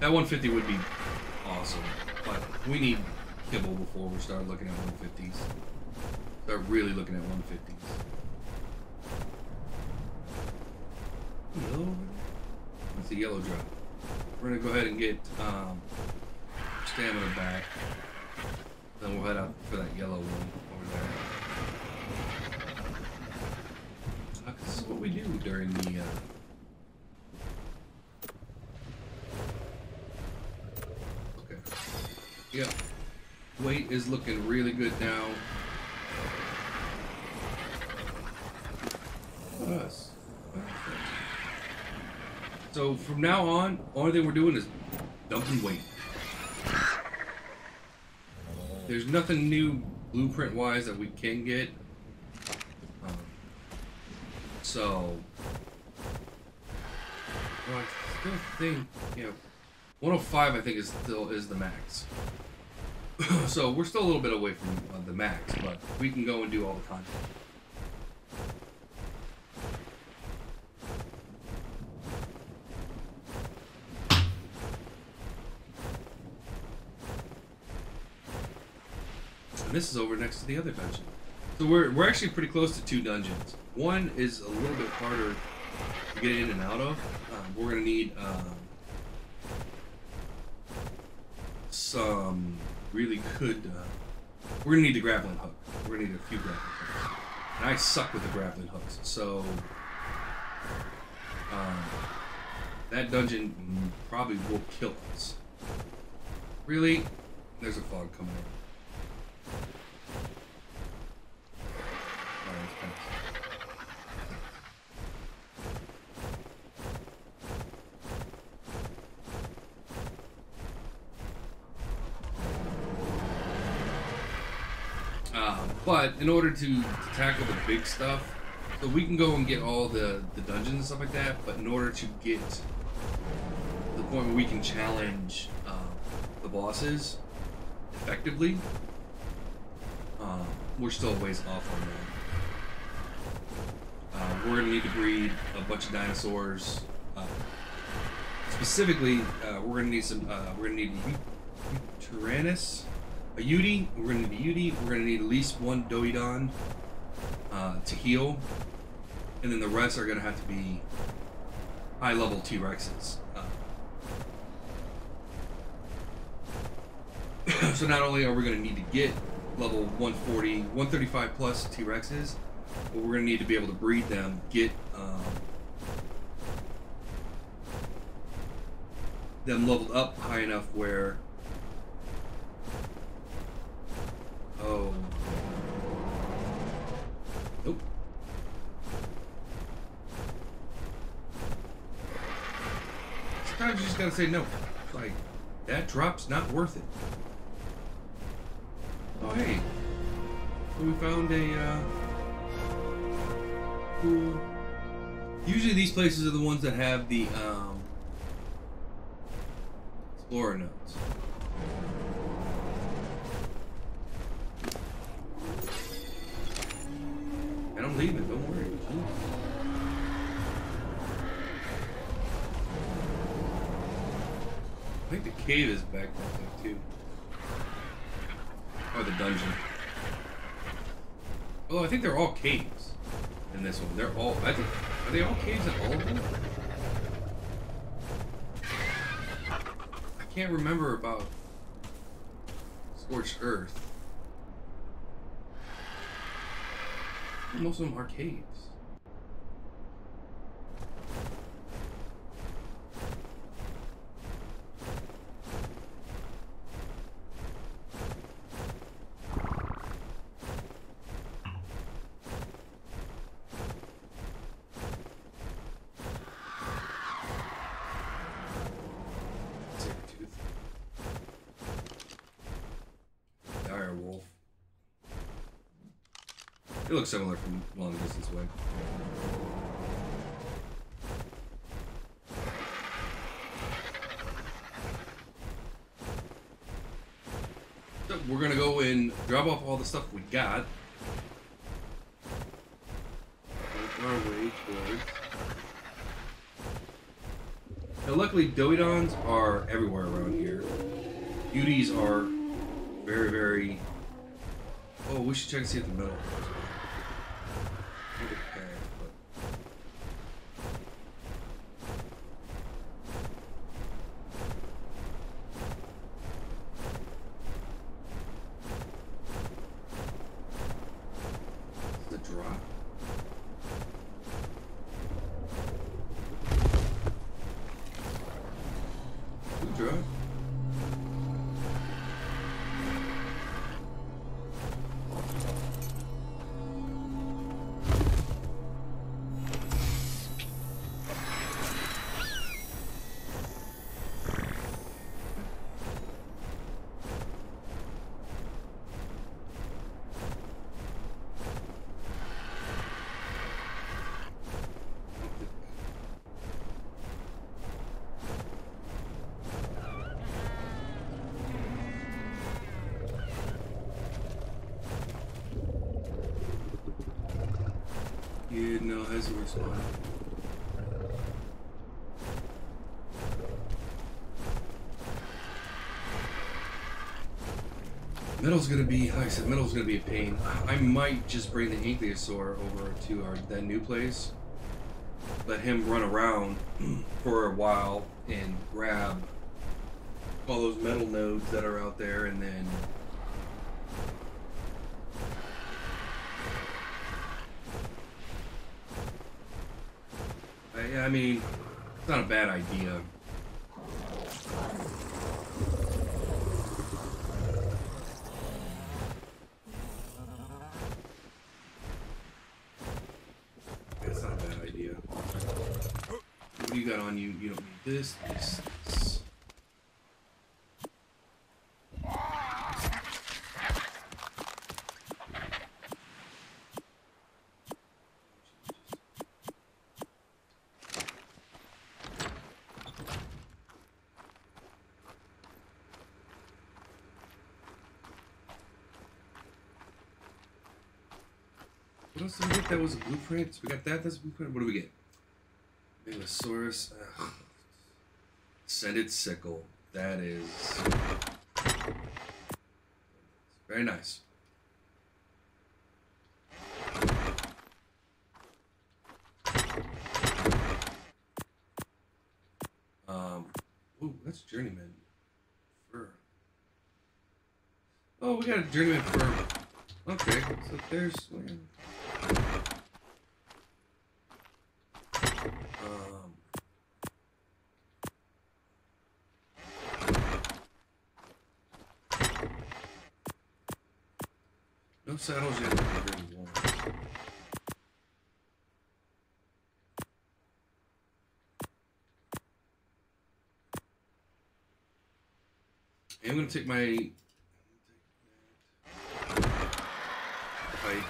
That 150 would be awesome, but we need kibble before we start looking at 150s. Start really looking at 150s. Yellow? That's a yellow drop. We're gonna go ahead and get stamina back. Then we'll head out for that yellow one over there. This is what we do during the okay. Yeah. Weight is looking really good now. Us. So from now on, only thing we're doing is dumping weight. There's nothing new blueprint-wise that we can get. So, well, I still think, you know, 105 I think is the max. So we're still a little bit away from the max, but we can go and do all the content. And this is over next to the other dungeon. So we're actually pretty close to 2 dungeons. One is a little bit harder to get in and out of. We're gonna need some really good. We're gonna need the grappling hook. We're gonna need a few grappling hooks. And I suck with the grappling hooks, so that dungeon probably will kill us. Really? There's a fog coming in. But in order to tackle the big stuff, so we can go and get all the dungeons and stuff like that, but in order to get to the point where we can challenge the bosses effectively, we're still a ways off on that. We're going to need to breed a bunch of dinosaurs. Specifically, we're going to need some, we're going to need Tyrannus. A Yudi, we're going to need a Yudi, we're going to need at least 1 Doidon to heal, and then the rest are going to have to be high-level T-Rexes. So not only are we going to need to get level 140, 135 plus T-Rexes, but we're going to need to be able to breed them, get them leveled up high enough where oh. Nope. Sometimes you just gotta say no. Like, that drop's not worth it. Oh, hey. So we found a, cool... Usually these places are the ones that have the, Explorer notes. And I'm leaving, don't worry. I think the cave is back there too. Or the dungeon. Oh, I think they're all caves in this one. They're all, I think, are they all caves in all of them? I can't remember about Scorched Earth. Most of them are caves. Dire wolf. It looks similar from long distance away. So we're gonna go and drop off all the stuff we got. Make our way towards Now, luckily, Doidons are everywhere around here. Beauties are very, very... Oh, we should check to see if the middle. The drop. Who drop? Yeah, no, that's a response. Metal's gonna be, like I said, metal's gonna be a pain. I might just bring the Ankylosaur over to that new place. Let him run around for a while and grab all those metal nodes that are out there, and then I mean, it's not a bad idea. It's not a bad idea. What do you got on you? You don't need this. What else did we get? That was a blueprint. So we got that. That's a blueprint. What do we get? Megalosaurus. Ascended sickle. That is very nice. Ooh, that's journeyman fur. Oh, we got a journeyman fur. Okay, so there's. No saddles yet. I'm gonna take my pipe.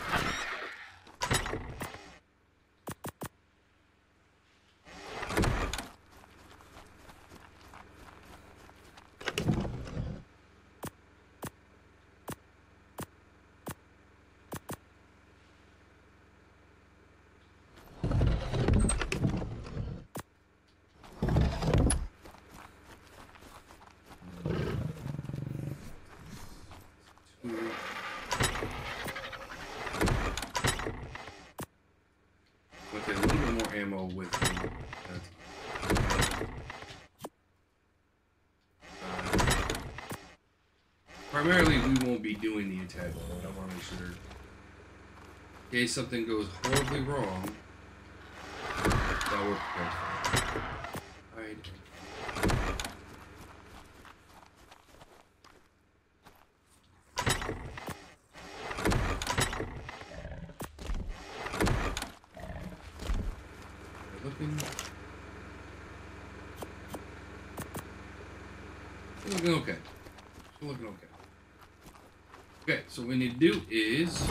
Okay, a little bit more ammo with me. Primarily, we won't be doing the attack mode. I want to make sure, in case something goes horribly wrong, that we're prepared for. Alright. Looking okay. Still looking okay. Okay, so what we need to do is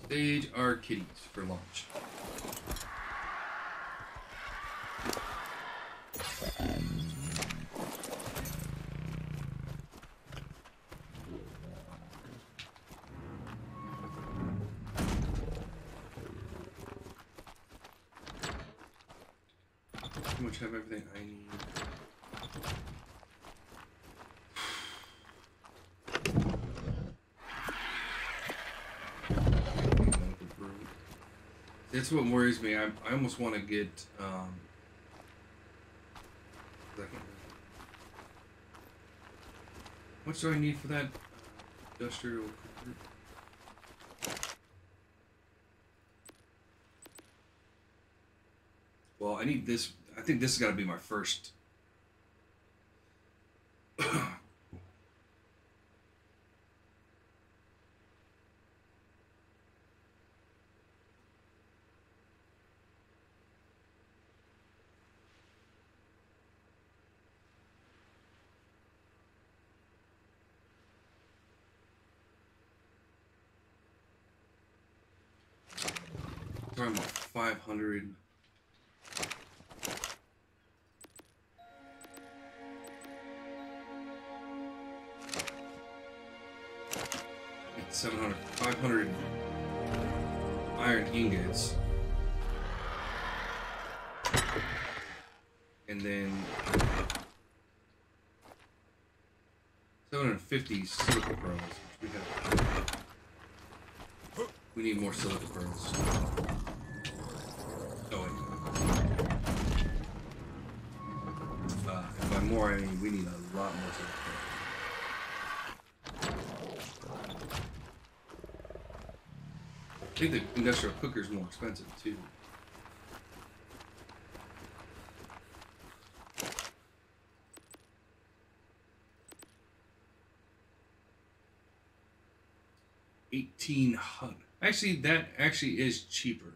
stage our kitties for launch. pretty much have everything I need. That's what worries me. I almost want to get how much do I need for that industrial cooker? Well, I need this. I think this has got to be my first. Talking about 500. It's 700, 500 iron ingots, and then 750 silica pearls. Which we need more silica pearls. By more, I mean we need a lot more silica pearls. I think the industrial cooker is more expensive too. $1,800. Actually, that actually is cheaper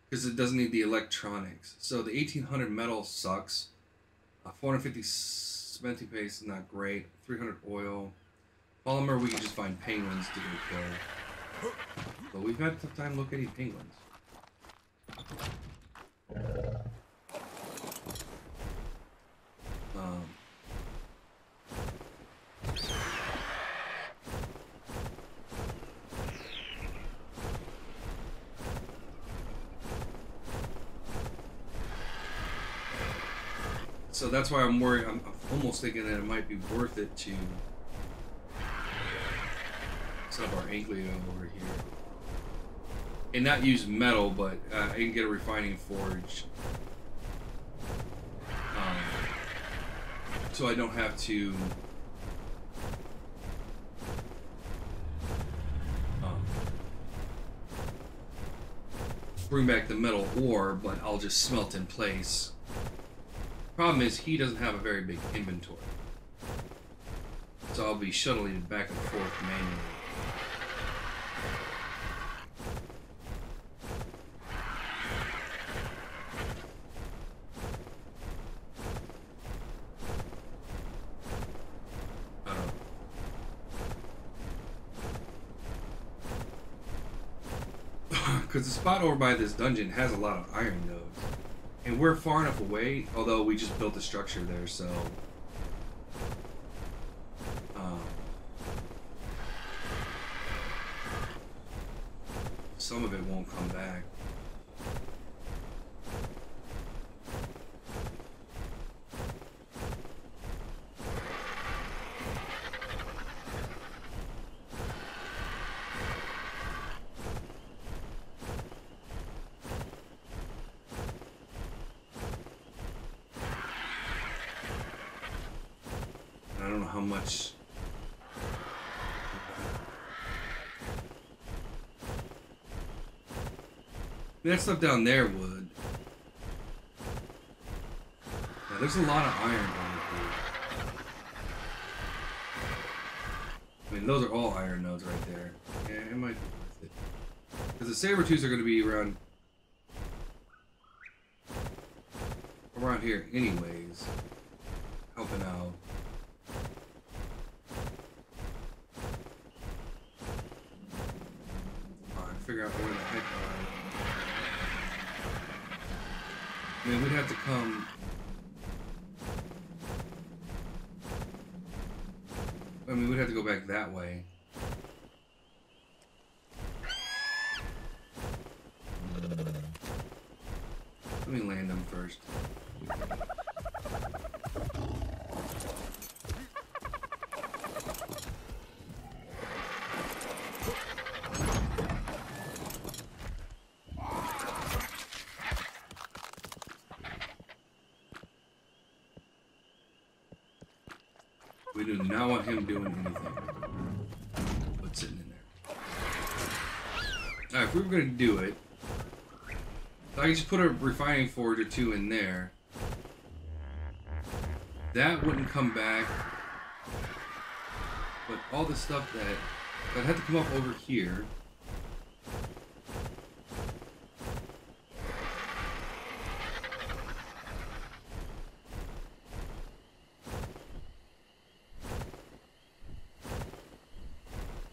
because it doesn't need the electronics. So the 1,800 metal sucks. 450 cementing paste is not great. 300 oil. Polymer, we can just find penguins to go kill. But we've had a tough time locating penguins. So that's why I'm worried. I'm almost thinking that it might be worth it to set up our Anglio over here. And not use metal, but I can get a refining forge. So I don't have to bring back the metal ore, but I'll just smelt in place. Problem is, he doesn't have a very big inventory. So I'll be shuttling it back and forth manually. Because the spot over by this dungeon has a lot of iron nodes. And we're far enough away, although we just built a structure there, so... some of it won't come back. I don't know how much. That stuff down there would. Yeah, there's a lot of iron down here. I mean, those are all iron nodes right there. Yeah, it might be worth it. Because the saber-tooths are going to be around here anyways, helping out. Figure out where the heck I mean, we'd have to come. I mean, we'd have to go back that way. Let me land them first. We do not want him doing anything. What's sitting in there? Alright, if we were going to do it, I could just put a refining forge or two in there. That wouldn't come back. But all the stuff that had to come up over here.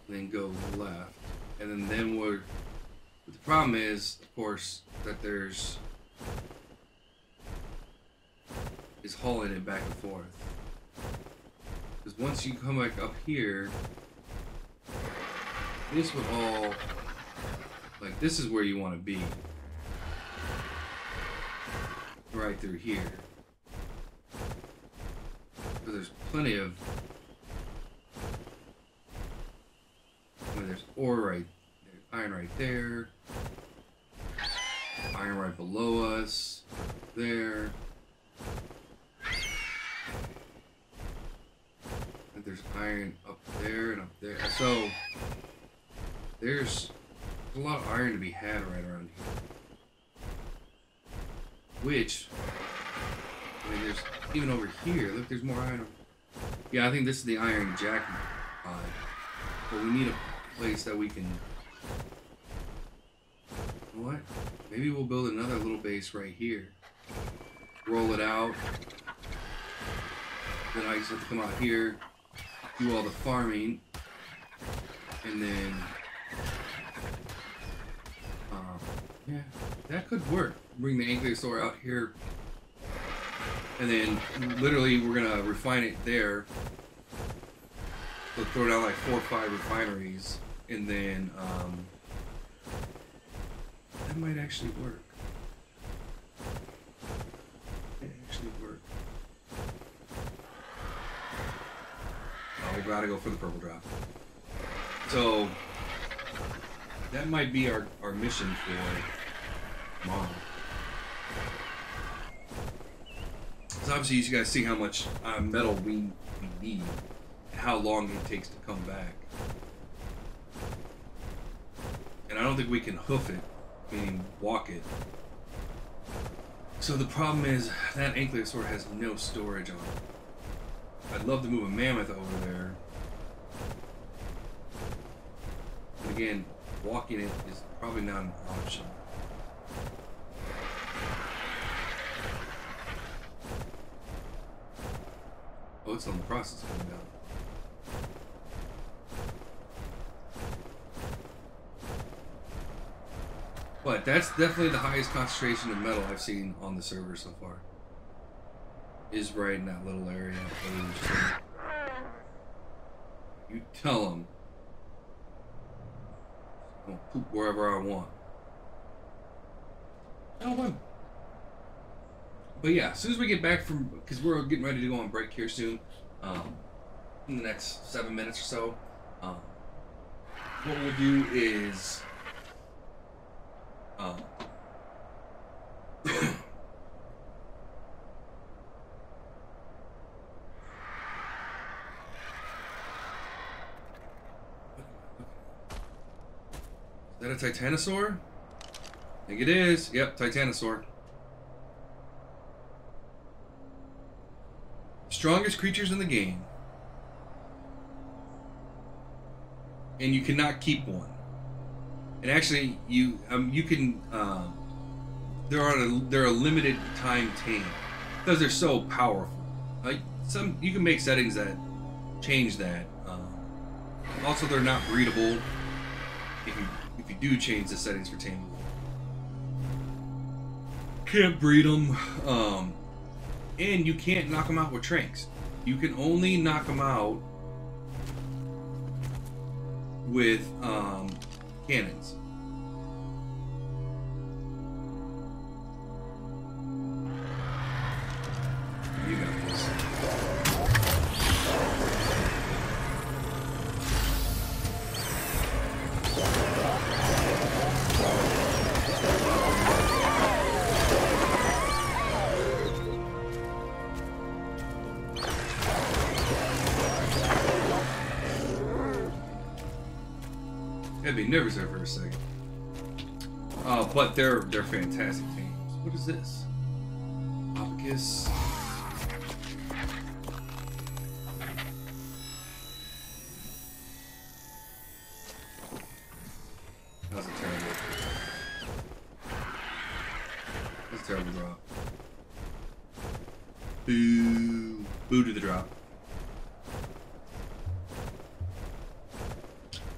Then go left, and then we're. But the problem is, of course, that there's is hauling it back and forth. Because once you come back up here, this would all like this is where you want to be, right through here. Because there's plenty of. There's ore right there's iron right there, iron right below us, there, and there's iron up there and up there. So there's a lot of iron to be had right around here. Which, I mean, there's even over here. Look, there's more iron. Yeah, I think this is the iron jack pod, but we need a place that we can. You know what? Maybe we'll build another little base right here. Roll it out. Then I just have to come out here, do all the farming, and then yeah, that could work. Bring the ankylosaur out here, and then literally we're gonna refine it there. So throw down like 4 or 5 refineries, and then that might actually work. It actually work. Oh, we gotta go for the purple drop. So that might be our mission for tomorrow. So obviously you guys see how much metal we need. How long it takes to come back. And I don't think we can hoof it, meaning walk it. So the problem is that ankylosaur has no storage on it. I'd love to move a mammoth over there. But again, walking it is probably not an option. Oh, it's on the process of coming down. But that's definitely the highest concentration of metal I've seen on the server so far. Is right in that little area. You tell them. I'll poop wherever I want. Oh, fun. But yeah, as soon as we get back from, because we're getting ready to go on break here soon, in the next 7 minutes or so, what we'll do is. Is that a Titanosaur? I think it is. Yep, Titanosaur. Strongest creatures in the game. And you cannot keep one. And actually, you can. They're a limited time tame because they're so powerful. Like you can make settings that change that. Also, they're not breedable. If you do change the settings for tameable, can't breed them. And you can't knock them out with tranks. You can only knock them out with cannons. I'd be nervous there for a second. But they're fantastic teams. What is this? Opicus. That was a terrible. That's a terrible drop. Boo. Boo to the drop.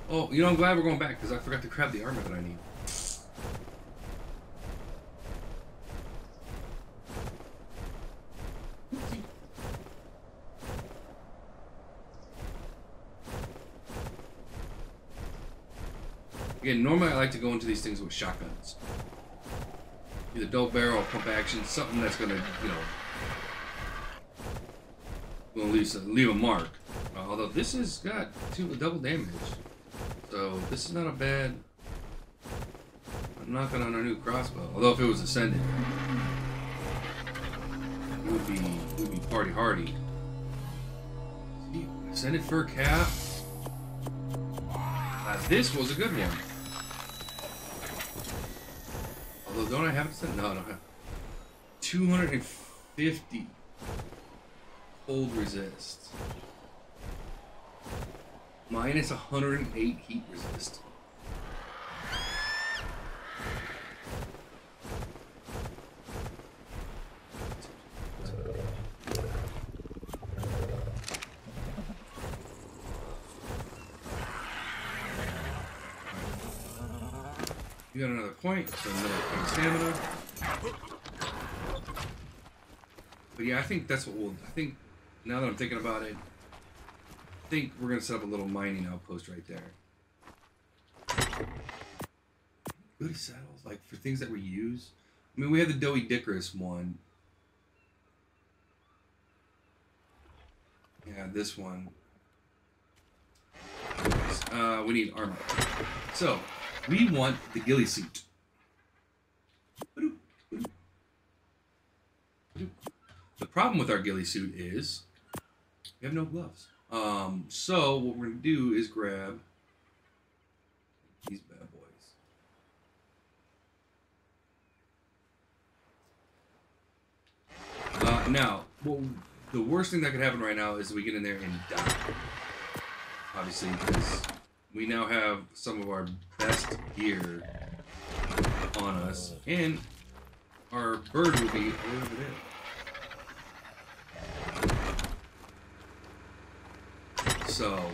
Oh, you know, I'm glad we're going back because I forgot to grab the armor that I need. Again, normally I like to go into these things with shotguns. Either double barrel or pump action, something that's gonna, you know, leave a mark. Although this has got double damage, so this is not a bad. I'm knocking on our new crossbow. Although if it was Ascended, it would be party hardy. See, Ascended fur cap. This was a good one. Although don't I have it set? No, I don't have. 250 cold resist. Minus 108 heat resist. You got another point, so another point of stamina. But yeah, I think that's what we'll. I think now that I'm thinking about it, I think we're gonna set up a little mining outpost right there. Good saddles, like for things that we use. I mean, we had the Doughy Dickerous one. Yeah, this one. We need armor. So. We want the ghillie suit. The problem with our ghillie suit is we have no gloves. So what we're going to do is grab these bad boys. Now, well, the worst thing that could happen right now is we get in there and die. Obviously, because we now have some of our best gear on us, and our bird will be over there. So,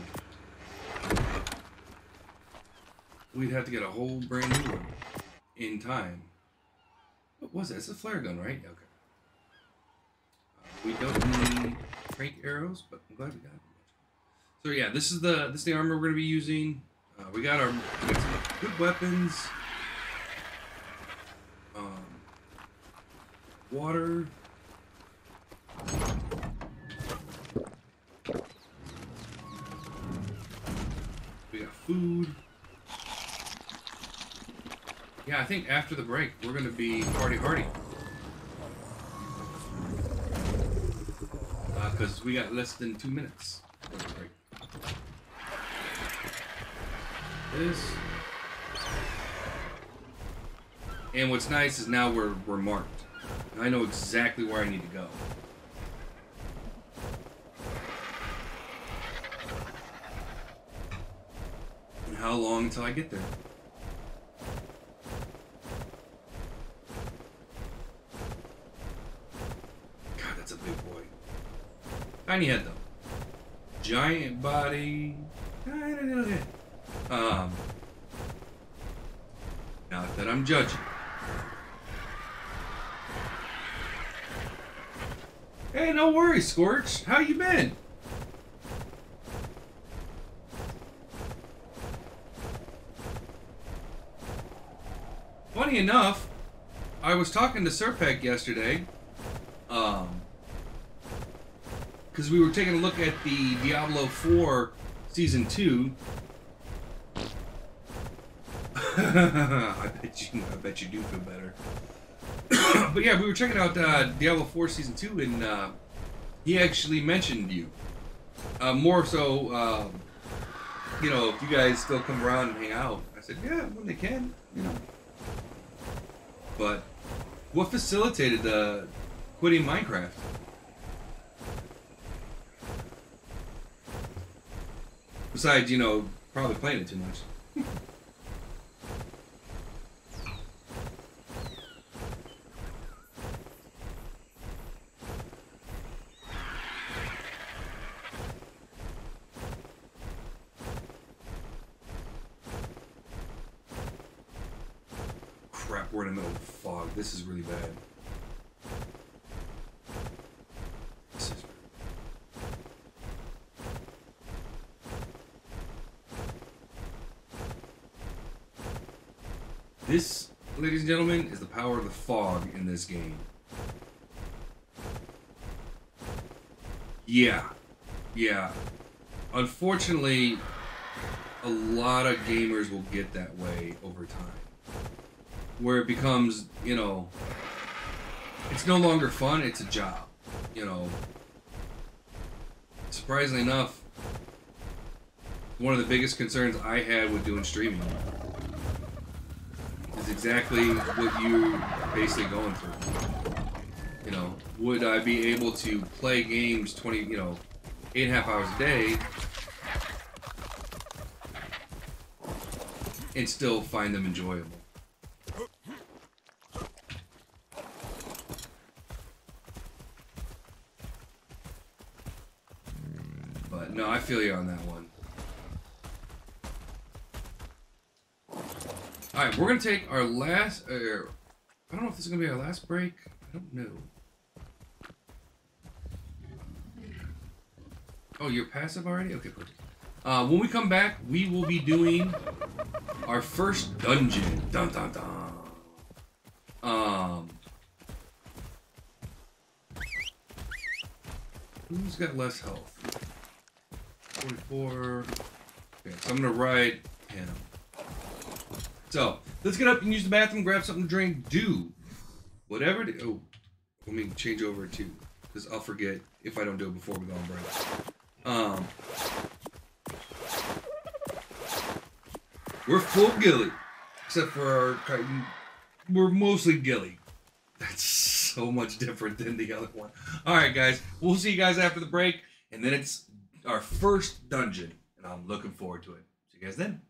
we'd have to get a whole brand new one in time. What was that? It's a flare gun, right? Okay. We don't need crank arrows, but I'm glad we got it. So yeah, this is the armor we're gonna be using. We got some good weapons. Water. We got food. Yeah, I think after the break we're gonna be party hardy. Because we got less than 2 minutes for the break. This. And what's nice is now we're marked. I know exactly where I need to go. And how long until I get there? God, that's a big boy. Tiny head though. Giant body. Not that I'm judging. Hey, no worries, Scorch. How you been? Funny enough, I was talking to Serpec yesterday, because we were taking a look at the Diablo 4 Season 2. I bet you do feel better. But yeah, we were checking out Diablo 4 Season 2, and he actually mentioned you. More so, you know, if you guys still come around and hang out. I said, yeah, when they can, you know. But what facilitated the quitting Minecraft? Besides, you know, probably playing it too much. Crap, we're in the middle of fog. This is really bad. This, ladies and gentlemen, is the power of the fog in this game. Yeah. Unfortunately, a lot of gamers will get that way over time. Where it becomes, you know, it's no longer fun, it's a job. You know, surprisingly enough, one of the biggest concerns I had with doing streaming is exactly what you're basically going through. You know, would I be able to play games 8.5 hours a day and still find them enjoyable? But no, I feel you on that one. Alright, we're going to take our last... I don't know if this is going to be our last break. I don't know. Oh, you're passive already? Okay, perfect. When we come back, we will be doing our first dungeon. Dun dun dun. Who's got less health? 44. Okay, so I'm going to ride him. So, let's get up and use the bathroom, grab something to drink, do whatever. Oh, let me change over to, because I'll forget if I don't do it before we go on break. We're full ghillie, except for our, we're mostly ghillie. That's so much different than the other one. All right, guys, we'll see you guys after the break, and then it's our first dungeon, and I'm looking forward to it. See you guys then.